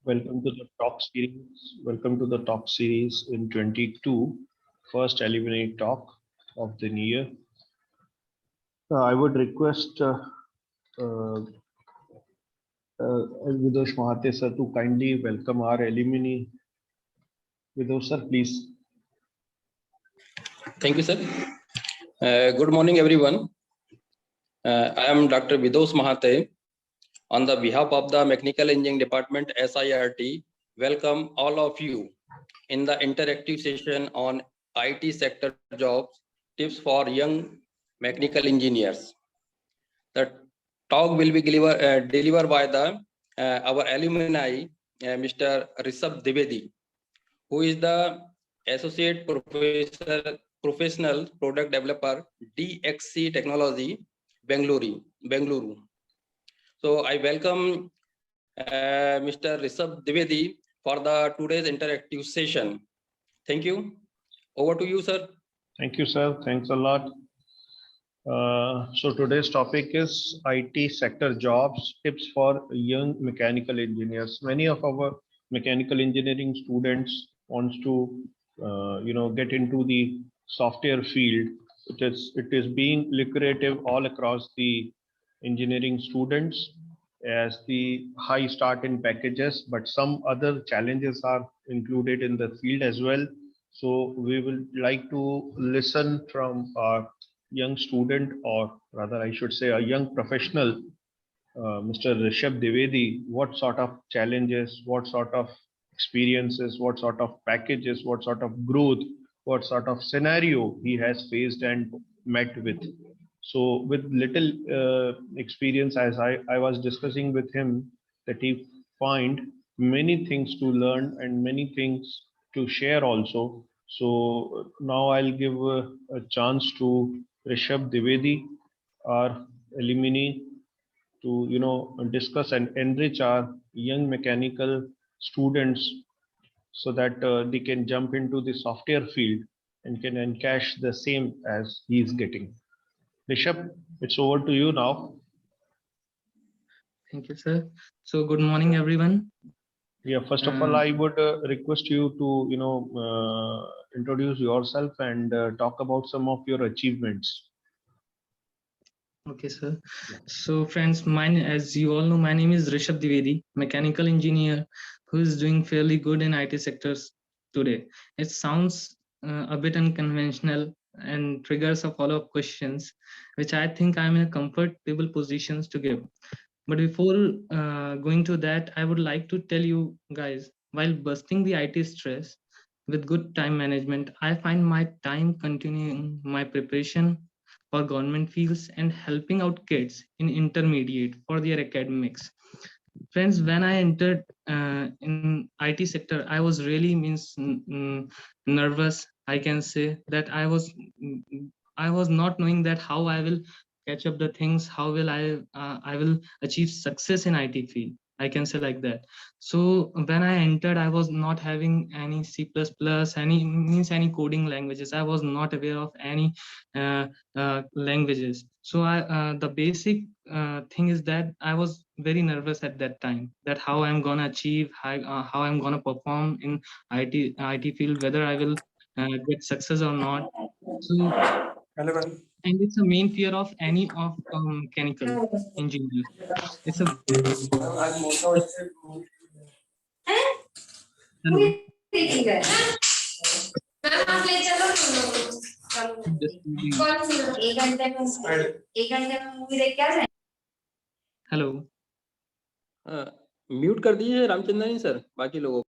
Welcome to the talk series. Welcome to the talk series in 22, first Eliminate talk of the new year. I would request uh, Vidosh Mahatte sir to kindly welcome our alumni. Vidosh sir, please. Thank you, sir. Good morning, everyone. I am Dr. Vidosh Mahatte. On the behalf of the Mechanical Engineering Department, SIRT, welcome all of you in the interactive session on IT sector jobs, tips for young mechanical engineers. The talk will be delivered by our alumni, Mr. Rishabh Dwivedi, who is the Associate Professional Product Developer, DXC Technology, Bengaluru. So I welcome Mr. Rishabh Dwivedi for the today's interactive session. Thank you. Over to you, sir. Thank you, sir. Thanks a lot. So today's topic is IT sector jobs, tips for young mechanical engineers. Many of our mechanical engineering students wants to, get into the software field. It is being lucrative all across the engineering students as the high start in packages, but some other challenges are included in the field as well. So we will like to listen from our young student, or rather I should say a young professional, Mr. Rishabh Dwivedi, what sort of challenges, what sort of experiences, what sort of packages, what sort of growth, what sort of scenario he has faced and met with. So with little experience, as I was discussing with him, that he find many things to learn and many things to share also. So now I'll give a chance to Rishabh Dwivedi, our alumni, to discuss and enrich our young mechanical students so that they can jump into the software field and can encash the same as he is getting. Rishabh, it's over to you now. Thank you, sir. So good morning, everyone. Yeah, first of all, I would request you to, introduce yourself and talk about some of your achievements. Okay, sir. So friends, as you all know, my name is Rishabh Dwivedi, mechanical engineer who is doing fairly good in IT sectors today. It sounds a bit unconventional and triggers a follow-up questions, which I think I'm in a comfortable positions to give. But before going to that, I would like to tell you guys, while busting the IT stress with good time management, I find my time continuing my preparation for government fields and helping out kids in intermediate for their academics. Friends, when I entered in IT sector, I was really nervous. I can say that I was not knowing that how I will catch up the things, how will I will achieve success in IT field. I can say like that. So when I entered, I was not having any C++, any coding languages. I was not aware of any languages. So the basic thing is that I was very nervous at that time, that how I'm gonna achieve, how I'm gonna perform in IT field, whether I will get success or not. So, and it's a main fear of any of mechanical engineer. It's a hello. Hello mute कर दीजिए रामचंद्रनी sir बाकी लोगों.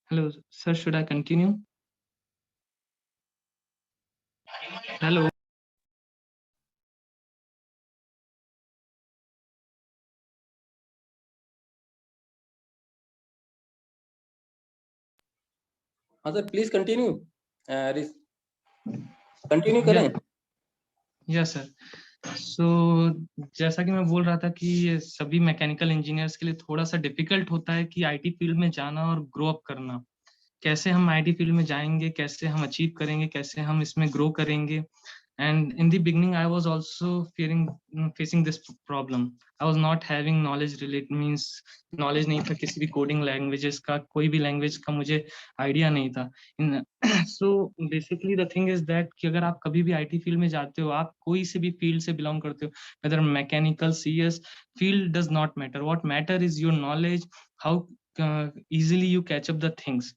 Hello, sir, should I continue? Hello. Sir, please continue. Continue करें. Yes, sir. So जैसा कि मैं बोल रहा था कि ये सभी मैकेनिकल इंजीनियर्स के लिए थोड़ा सा डिफिकल्ट होता है कि आईटी फील्ड में जाना और ग्रो अप करना. कैसे हम आईटी फील्ड में जाएंगे, कैसे हम अचीव करेंगे, कैसे हम इसमें ग्रो करेंगे. And in the beginning, I was also facing this problem. I was not having knowledge relate means knowledge नहीं था किसी भी coding languages का, कोई भी language का मुझे idea नहीं था. So basically the thing is that कि अगर आप कभी भी IT field में जाते हो, आप कोई से भी field से belong करते हो, whether mechanical, CS, field does not matter. What matter is your knowledge, how easily you catch up the things.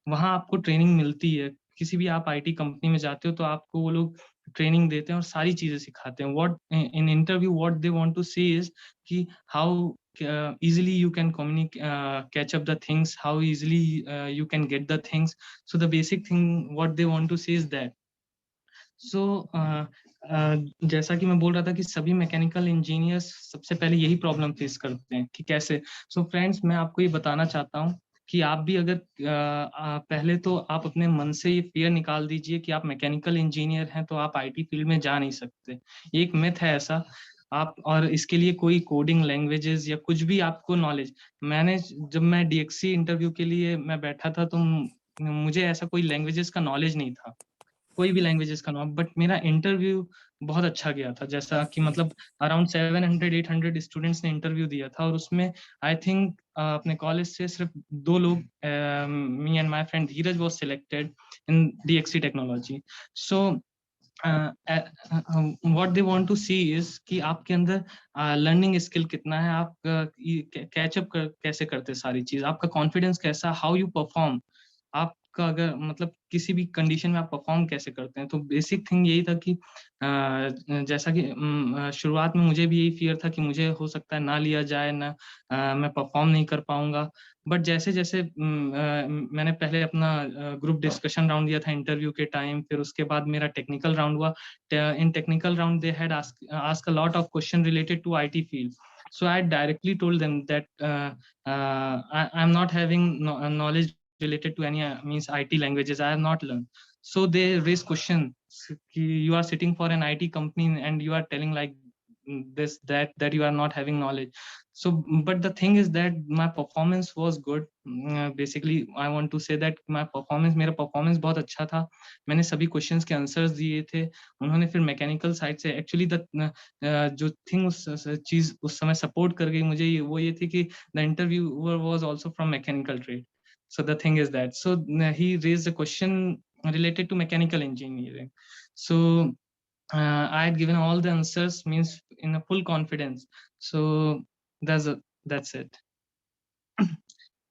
वहाँ आपको ट्रेनिंग मिलती है. किसी भी आप आईटी कंपनी में जाते हो तो आपको वो लोग ट्रेनिंग देते हैं और सारी चीजें सिखाते हैं. What in interview what they want to say is कि how easily you can communicate, catch up the things, how easily you can get the things. So the basic thing what they want to say is that. So जैसा कि मैं बोल रहा था कि सभी mechanical engineers सबसे पहले यही प्रॉब्लम फेस करते हैं कि कैसे. सो फ्रेंड्स, मैं आपको ये बताना चाहता हूँ कि आप भी अगर पहले तो आप अपने मन से ये फियर निकाल दीजिए कि आप मैकेनिकल इंजीनियर हैं तो आप आईटी फील्ड में जा नहीं सकते. एक मिथ है ऐसा. आप और इसके लिए कोई कोडिंग लैंग्वेजेस या कुछ भी आपको नॉलेज. जब मैं डीएक्सी इंटरव्यू के लिए मैं बैठा था तो मुझे ऐसा कोई लैंग्वेजेस का नॉलेज नहीं था, कोई भी लैंग्वेजेस का नाम. बट मेरा इंटरव्यू बहुत अच्छा गया था. जैसा कि मतलब अराउंड 700-800 स्टूडेंट्स ने इंटरव्यू दिया था और उसमें आई थिंक अपने कॉलेज से सिर्फ 2 लोग, me and my friend Dheeraj was selected in DXC technology. So what they want to see is कि आपके अंदर लर्निंग स्किल कितना है, आप कैचअप कैसे करते सारी चीज, आपका कॉन्फिडेंस कैसा, हाउ यू परफॉर्म, आपका अगर मतलब किसी भी कंडीशन में आप परफॉर्म कैसे करते हैं. तो बेसिक थिंग यही था कि जैसा कि शुरुआत में मुझे भी यही फियर था कि मुझे हो सकता है ना लिया जाए, ना मैं परफॉर्म नहीं कर पाऊंगा. बट जैसे जैसे मैंने पहले अपना ग्रुप डिस्कशन राउंड दिया था इंटरव्यू के टाइम, फिर उसके बाद मेरा टेक्निकल राउंड हुआ. In technical round they had ask a lot of question related to IT field. So I directly told them that I'm not having knowledge related to any means IT languages. I have not learned. So they raise questions. You are sitting for an IT company and you are telling like this that you are not having knowledge. So but the thing is that my performance was good. Basically I want to say that मेरा performance बहुत अच्छा था. मैंने सभी questions के answers दिए थे. उन्होंने फिर मैकेनिकल साइड से एक्चुअली जो थिंग उस चीज उस समय सपोर्ट कर गई मुझे, वो ये थी कि the interviewer was also from mechanical trade. So the thing is that, so he raised a question related to mechanical engineering. So I had given all the answers means in a full confidence. So that's it.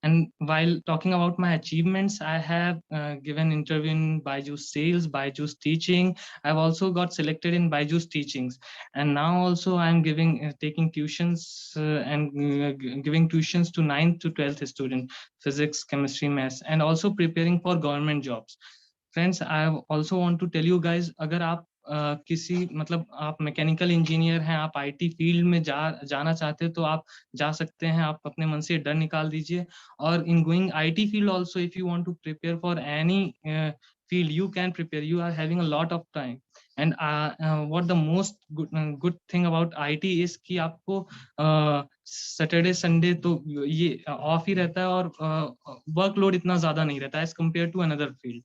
And while talking about my achievements, I have given interview in Byju's sales, Byju's teaching. I've also got selected in Byju's teachings, and now also I'm giving taking tuitions and giving tuitions to 9th to 12th student, physics, chemistry, maths, and also preparing for government jobs. Friends, I also want to tell you guys, अगर आप किसी मतलब आप mechanical engineer हैं, आप IT field में जाना चाहते हैं तो आप जा सकते हैं. आप अपने मन से डर निकाल दीजिए. और in going IT field also, if you want to prepare for any field, you can prepare. You are having a lot of time. And what the most good thing about IT is कि आपको Saturday Sunday तो ये of ही रहता है और workload इतना ज्यादा नहीं रहता है as compare to another field.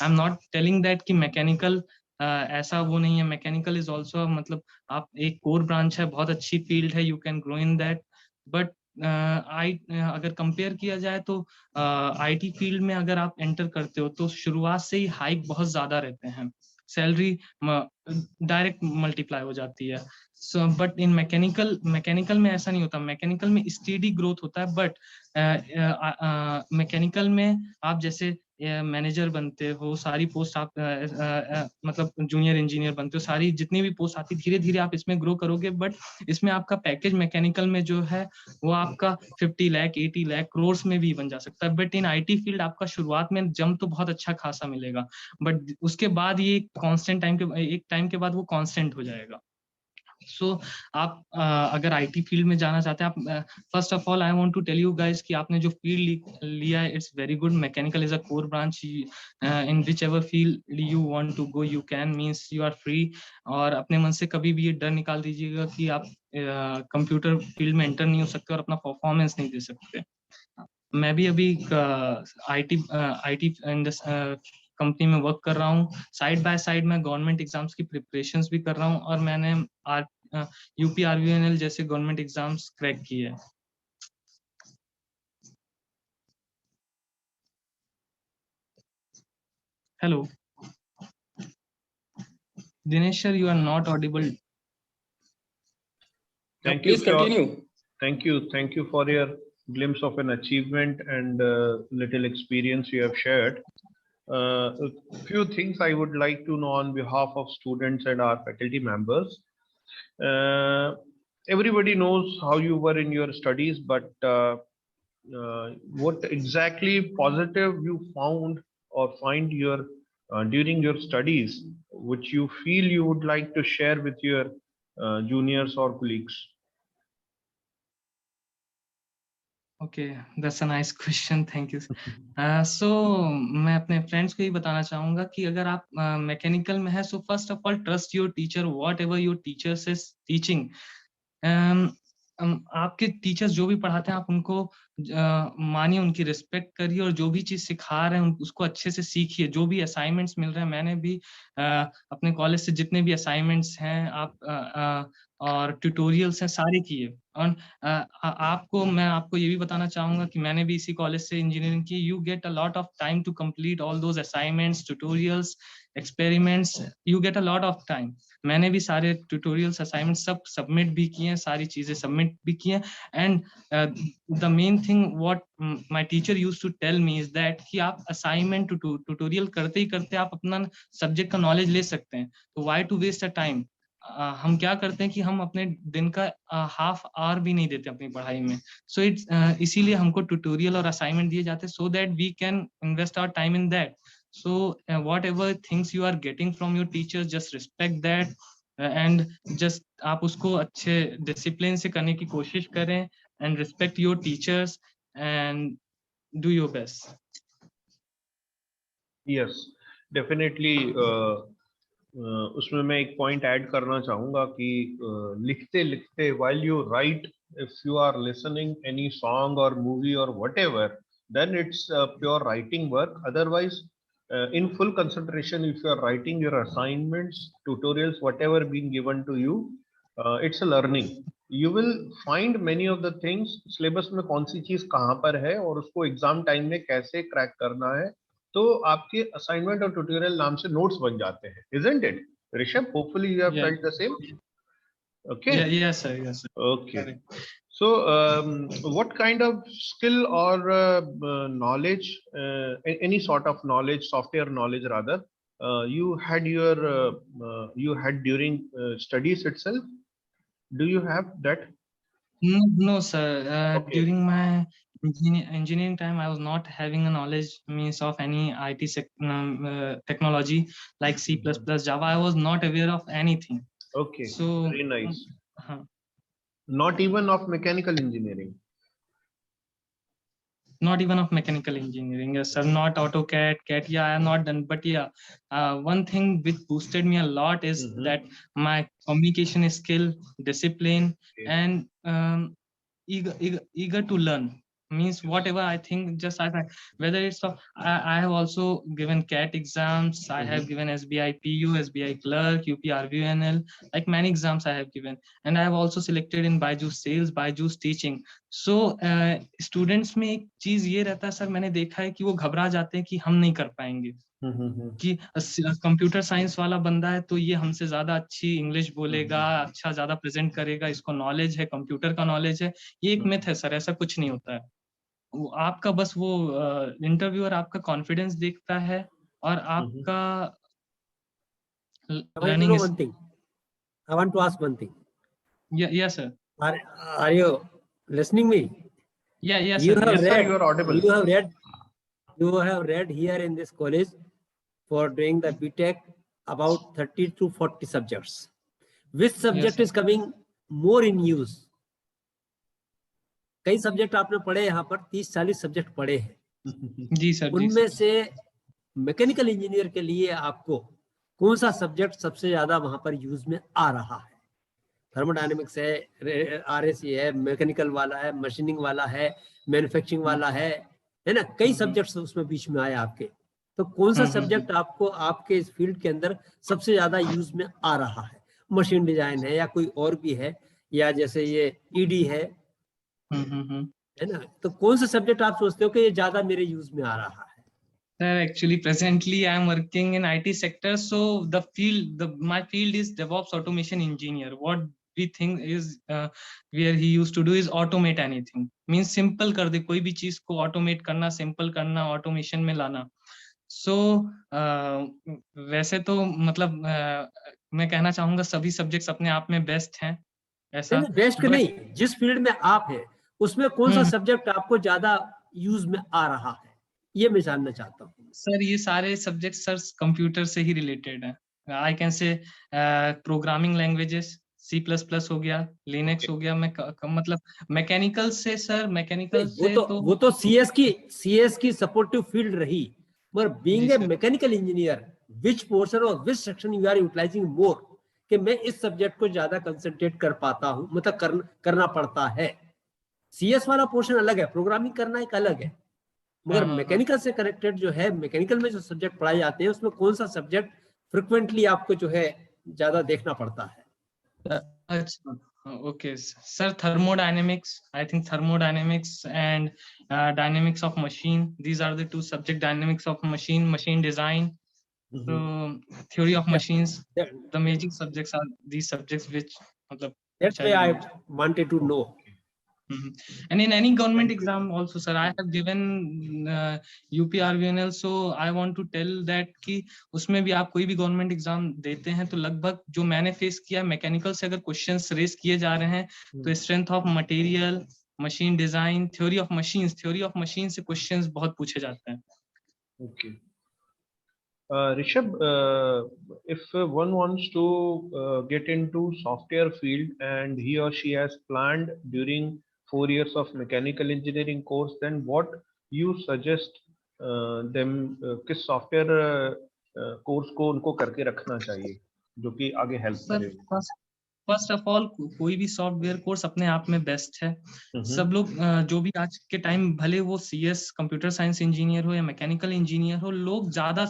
I am not telling that कि मैकेनिकल ऐसा वो नहीं है. मैकेनिकल इज ऑल्सो मतलब आप एक कोर ब्रांच है, बहुत अच्छी फील्ड है, you can grow in that. But अगर कंपेयर किया जाए तो आईटी फील्ड में अगर आप एंटर करते हो तो शुरुआत से ही हाइक बहुत ज्यादा रहते हैं, सैलरी डायरेक्ट मल्टीप्लाई हो जाती है. सो बट इन मैकेनिकल में ऐसा नहीं होता. मैकेनिकल में स्टेडी ग्रोथ होता है. बट मैकेनिकल में आप जैसे मैनेजर बनते हो, सारी पोस्ट आप मतलब जूनियर इंजीनियर बनते हो, सारी जितनी भी पोस्ट आती धीरे धीरे आप इसमें ग्रो करोगे. बट इसमें आपका पैकेज मैकेनिकल में जो है वो आपका 50 लाख 80 लाख करोड़ में भी बन जा सकता है. बट इन आईटी फील्ड आपका शुरुआत में जंप तो बहुत अच्छा खासा मिलेगा, बट उसके बाद ये कांस्टेंट एक टाइम के बाद वो कांस्टेंट हो जाएगा. सो आप अगर आईटी फील्ड में जाना चाहते हैं, आप first of all I want to tell you guys कि आपने जो फील्ड लिया है it's very good. Mechanical is a core branch. In which ever field you want to go you can, means you are free. और अपने मन से कभी भी ये डर निकाल दीजिएगा कि आप कंप्यूटर फील्ड में एंटर नहीं हो सकते और अपना परफॉर्मेंस नहीं दे सकते. मैं भी अभी आईटी कंपनी में वर्क कर रहा हूँ। साइड बाय साइड मैं गवर्नमेंट एग्जाम्स की प्रिपरेशंस भी कर रहा हूँ और मैंने यूपी आरवीएनएल जैसे गवर्नमेंट एग्जाम्स क्रैक किए हैं। Hello Dinesh sir, you are not audible. Thank you Please for continue. thank you for your glimpse of an achievement and little experience you have shared. A few things I would like to know on behalf of students and our faculty members. Everybody knows how you were in your studies, but what exactly positive you found or find your during your studies, which you feel you would like to share with your juniors or colleagues? Okay, that's a nice question, thank you. सो मैं अपने friends को ये बताना चाहूंगा कि अगर आप मैकेनिकल में है, so first of all trust your teacher, what ever your teachers is teaching. आपके टीचर्स जो भी पढ़ाते हैं आप उनको मानिए, उनकी रिस्पेक्ट करिए और जो भी चीज सिखा रहे हैं उसको अच्छे से सीखिए। जो भी असाइनमेंट्स मिल रहे हैं, मैंने भी अपने कॉलेज से जितने भी असाइनमेंट्स हैं आप और ट्यूटोरियल्स हैं सारे किए। और मैं आपको ये भी बताना चाहूंगा कि मैंने भी इसी कॉलेज से इंजीनियरिंग की। You get a lot of time to complete all those assignments, tutorials, experiments, you get a lot of time. मैंने भी सारे ट्यूटोरियल्स, असाइनमेंट सब सबमिट भी किए हैं, सारी चीजें सबमिट भी की हैं। And the main thing what my teacher used to tell me is that कि आप असाइनमेंट ट्यूटोरियल करते ही करते आप अपना सब्जेक्ट का नॉलेज ले सकते हैं, तो why to waste a time. हम क्या करते हैं कि हम अपने दिन का हाफ आवर भी नहीं देते अपनी पढ़ाई में। सो इट्स इसीलिए हमको ट्यूटोरियल और असाइनमेंट दिए जाते हैं, so that we can invest our time in that. So whatever things you are getting from your teachers, just respect that and just आप उसको अच्छे डिसिप्लिन से करने की कोशिश करें and respect your teachers and do your best. Yes, definitely. उसमें मैं एक पॉइंट ऐड करना चाहूंगा कि लिखते लिखते while you write, if you are listening any song or movie or whatever, then it's pure writing work. Otherwise, in full concentration, if you are writing your assignments, tutorials, whatever being given to you, it's a learning. You will find many of the things syllabus में कौन सी चीज कहाँ पर है और उसको exam time में कैसे क्रैक करना है, तो आपके असाइनमेंट और ट्यूटोरियल नाम से नोट्स बन जाते हैं, isn't it? Rishabh, hopefully you have Yeah. felt the same. Okay. Yes sir, yes sir. Okay. Correct. So, what kind of skill or knowledge, any sort of knowledge, software knowledge rather, you had during studies itself? Do you have that? No sir, Okay. during my engineering time I was not having a knowledge means of any IT technology like C++, Java. I was not aware of anything. Okay. So Very nice. हाँ, Not even of mechanical engineering. not even of mechanical engineering, yes sir. Not AutoCAD, CAD, yeah, I am not done. But yeah, one thing which boosted me a lot is that my communication skill, discipline, Okay. and eager to learn. Means whatever I think, just whether it's of I have also given CAT exams, I have given SBI PU, SBI clerk, UP RVNL, like many exams I have given, and I have also selected in Byju's sales, Byju's teaching. So students में एक चीज ये रहता है sir, मैंने देखा है कि वो घबरा जाते हैं कि हम नहीं कर पाएंगे, कि कंप्यूटर साइंस वाला बंदा है तो ये हमसे ज्यादा अच्छी इंग्लिश बोलेगा, अच्छा ज्यादा प्रेजेंट करेगा, इसको नॉलेज है, कंप्यूटर का नॉलेज है। ये एक मिथ है सर, ऐसा कुछ नहीं होता है। आपका बस वो इंटरव्यूअर आपका कॉन्फिडेंस देखता है और आपका learning is... one thing. I want to ask one thing. Yes sir. Are you listening me? Yes you sir. Have yes read, sir, you are audible. You have read here in this college for doing the BTech about 30 to 40 subjects. Which subject yes, is coming more in use? कई subject आपने पढ़े, यहाँ पर 30-40 subject पढ़े हैं जी sir. उनमें से mechanical engineer के लिए आपको कौन सा सब्जेक्ट सबसे ज्यादा वहां पर यूज में आ रहा है? थर्मोडायनेमिक्स है, RAC है, मैकेनिकल वाला है, मशीनिंग वाला है, मैन्युफैक्चरिंग वाला है ना, कई सब्जेक्ट्स उसमें बीच में आए आपके। तो कौन सा हम्म, सब्जेक्ट आपको आपके इस फील्ड के अंदर सबसे ज्यादा यूज में आ रहा है? मशीन डिजाइन है या कोई और भी है, या जैसे ये ईडी है ना? तो कौन सा सब्जेक्ट आप सोचते हो कि ये ज्यादा मेरे यूज में आ रहा है? Sir, actually, presently I am working in IT sector. So my field is DevOps automation engineer. What we think is where he used to do is automate anything. Means simple कर दे, कोई भी चीज को automate करना, simple करना, automation में लाना. So वैसे तो मतलब मैं कहना चाहूंगा सभी सब्जेक्ट्स अपने आप में बेस्ट हैं ऐसा. नहीं बेस्ट But नहीं, जिस फील्ड में आप है उसमें कौन सा सब्जेक्ट आपको ज्यादा यूज में आ रहा है, ये मैं जानना चाहता हूँ. सर ये सारे सब्जेक्ट सर कंप्यूटर से ही रिलेटेड है. I can say programming languages, C++ हो गया, लिनक्स हो गया. मैं मतलब मैकेनिकल से सर, मैकेनिकल से वो तो सीएस की सपोर्टिव फील्ड रही, मगर being a mechanical engineer which portion और which section you are utilising more, कि मैं इस सब्जेक्ट को ज्यादा कंसंट्रेट कर पाता हूं, मतलब करना पड़ता है. सीएस वाला पोर्शन अलग है, प्रोग्रामिंग करना एक अलग है, मगर मैकेनिकल से कनेक्टेड जो है, मैकेनिकल में जो सब्जेक्ट पढ़ाए जाते हैं उसमें कौन सा सब्जेक्ट फ्रिक्वेंटली आपको जो है ज्यादा देखना पड़ता है? अच्छा, okay sir, thermodynamics, I think thermodynamics and dynamics of machine, these are the two subject. Dynamics of machine design, so theory of machines. The major subjects are these subjects which matlab That's why I wanted to know. And in any government exam also sir, I have given UPRVNL, so I want to tell that कि उसमें भी आप कोई भी government exam देते हैं तो लगभग जो मैंने फेस किया, मैकेनिकल से अगर क्वेश्चंस रेस किए जा रहे हैं तो strength of material, machine design, theory of machine से क्वेश्चंस बहुत पूछे जाते हैं. Okay. Rishabh, if one wants to get into software field and he or she has planned during 4 years of mechanical engineering course, then what you suggest them किस software course को उनको करके रखना चाहिए जो कि आगे help करे? फर्स्ट ऑफ ऑल कोई भी सॉफ्टवेयर कोर्स अपने आप में बेस्ट है. सब लोग जो भी आज के टाइम, भले वो CS कंप्यूटर साइंस इंजीनियर हो या मैकेनिकल इंजीनियर हो, लोग ज्यादा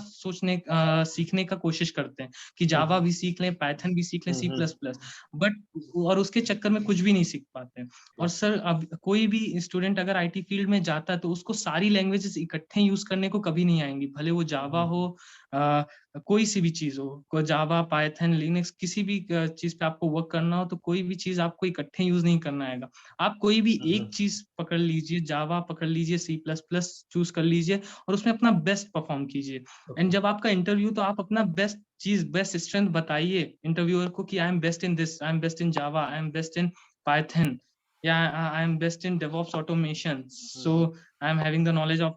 सीखने का कोशिश करते हैं कि जावा भी सीख लें, पाइथन भी सीख लें, C++, बट और उसके चक्कर में कुछ भी नहीं सीख पाते. और सर अब कोई भी स्टूडेंट अगर IT फील्ड में जाता है तो उसको सारी लैंग्वेजेस इकट्ठे यूज करने को कभी नहीं आएंगी, भले वो जावा हो, कोई सी भी चीज हो, जावा, पाइथन, लिनक्स, किसी भी चीज पे आपको वर्क करना हो तो कोई भी चीज आपको इकट्ठे यूज नहीं करना आएगा. आप कोई भी एक चीज पकड़ लीजिए, जावा पकड़ लीजिए, C++ चूज कर लीजिए और उसमें अपना बेस्ट परफॉर्म कीजिए. एंड जब आपका इंटरव्यू, तो आप अपना बेस्ट चीज, बेस्ट स्ट्रेंथ बताइए इंटरव्यूअर को कि I am best in this, I am best in Java, I am best in Python, या I am best in DevOps automation, so I am having the knowledge of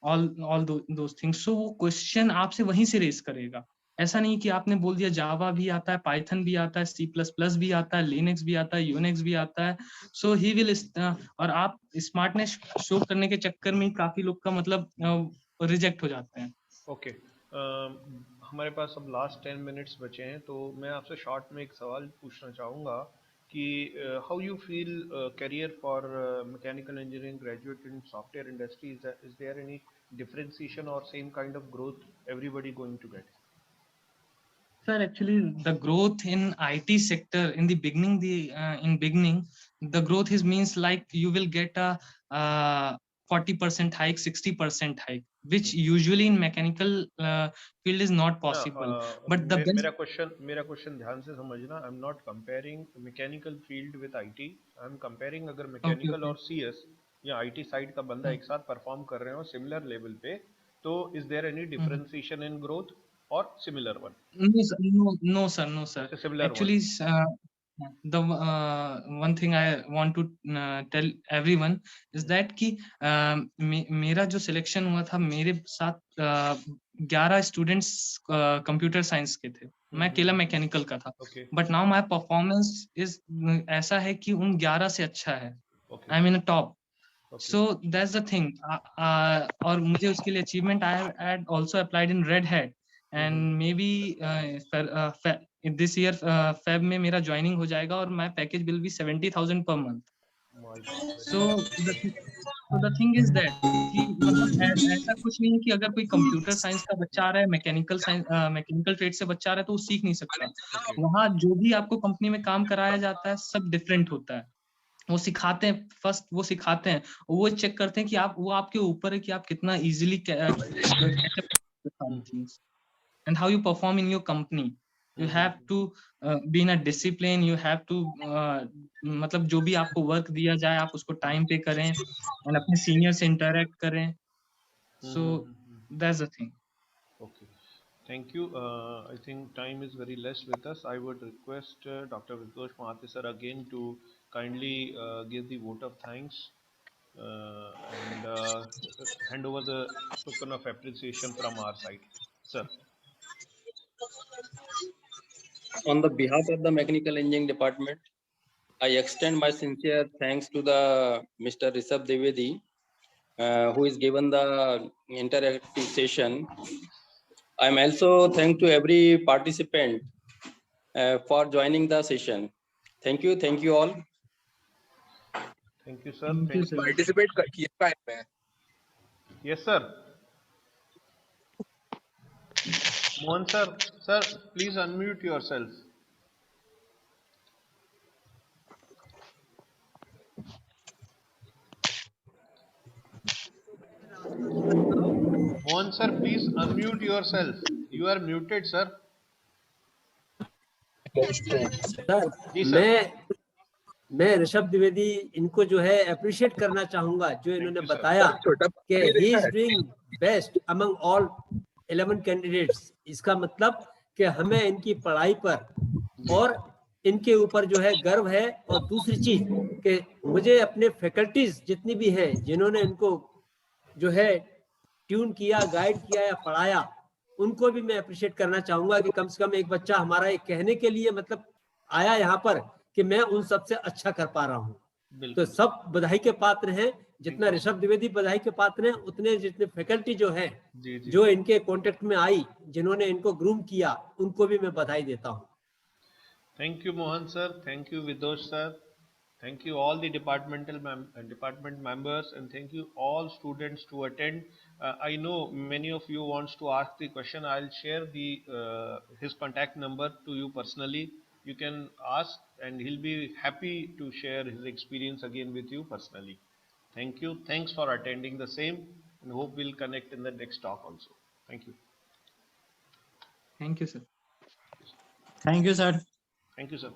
all those things. So वो question आपसे वहीं से race करेगा. ऐसा नहीं कि आपने बोल दिया जावा भी आता है, पाइथन भी आता है, C++ भी आता है, लिनक्स भी आता है, यूनिक्स भी आता है. सो ही विल, और आप स्मार्टनेस शो करने के चक्कर में काफी लोग का मतलब रिजेक्ट हो जाते हैं. ओके, हमारे पास अब लास्ट 10 मिनट्स बचे हैं, तो मैं आपसे शॉर्ट में एक सवाल पूछना चाहूँगा कि how you feel career for mechanical engineering graduate in software industry, is there any differentiation or same kind of growth everybody going to get? Sir, actually the growth in IT sector in the beginning, the growth is means like you will get a 40% hike, 60% hike, which usually in mechanical field is not possible. But the मेरा question ध्यान से समझना. आई am not comparing mechanical field with IT. I am comparing अगर mechanical और CS या IT side का बंदा एक साथ परफॉर्म कर रहे हो सिमिलर लेवल पे, तो is there any differentiation in growth और similar one? No sir. Actually, the one thing I want to tell everyone is that कि मेरा जो सिलेक्शन हुआ था, मेरे साथ 11 स्टूडेंट्स कंप्यूटर साइंस के थे, मैं अकेला मैकेनिकल का था. But now my performance is ऐसा है कि उन 11 से अच्छा है. I am in top. So that's the thing. और मुझे उसके लिए achievement, I had also applied in Red Hat and maybe this year Feb में मेरा ज्वाइनिंग हो जाएगा और my package will be 70,000 per month. So तो द थिंग इज दैट कि मतलब ऐसा कुछ नहीं है कि अगर कोई कंप्यूटर साइंस का बच्चा आ रहा है, मैकेनिकल ट्रेड से बच्चा आ रहा है, तो वो सीख नहीं सकता। वहाँ जो भी आपको कंपनी में काम कराया जाता है सब डिफरेंट होता है। वो सिखाते हैं, फर्स्ट वो सिखाते हैं, वो चेक करते हैं कि आप, वो आपके ऊपर है कि आप कितना easily things and how you perform in your company. You have to be in a discipline, you have to मतलब जो भी आपको वर्क दिया जाए आप उसको टाइम पे करें एंड अपने सीनियर से इंटरेक्ट करें। So that's the thing. Okay. Thank you. I think time is very less with us. I would request Dr. Vitosh Mahathir sir again to kindly give the vote of thanks and hand over the token of appreciation from our side. Sir. On the behalf of the Mechanical Engineering Department, I extend my sincere thanks to the Mr. Rishabh Dwivedi, who is given the interactive session. I am also thank to every participant for joining the session. Thank you all. Thank you, sir. Thank you, sir. Participate किया है मैं। Yes, sir. Mohan sir, sir, please unmute yourself. Mohan sir, please unmute yourself. You are muted, sir. Sir ji sir. मैं ऋषभ द्विवेदी इनको जो है appreciate करना चाहूंगा, जो इन्होंने you, sir. बताया छोटा कि he is doing best among all 11 candidates. इसका मतलब कि हमें इनकी पढ़ाई पर और इनके ऊपर जो है गर्व है। और दूसरी चीज कि मुझे अपने फैकल्टीज जितनी भी हैं जिन्होंने इनको जो है ट्यून किया, गाइड किया या पढ़ाया, उनको भी मैं अप्रिशिएट करना चाहूंगा कि कम से कम एक बच्चा हमारा एक कहने के लिए मतलब आया यहाँ पर कि मैं उन सबसे अच्छा कर पा रहा हूँ। तो बिल्कुल. सब बधाई के पात्र हैं। जितना Thank you, ऋषभ द्विवेदी बधाई के पात्र हैं, उतने जितने फैकल्टी जो है जी जी. जो इनके कांटेक्ट में आई, जिन्होंने इनको ग्रूम किया, उनको भी मैं बधाई देता हूँ। Thank you, Mohan sir. Thank you, Vidosh sir. Thank you all the department members, and thank you all students to attend. I know many of you wants to ask the question. I'll share the his contact number to you personally. You can ask, and he'll be happy to share his experience again with you personally. Thank you. Thanks for attending the same, and hope we'll connect in the next talk also. Thank you. Thank you, sir. Thank you, sir. Thank you, sir.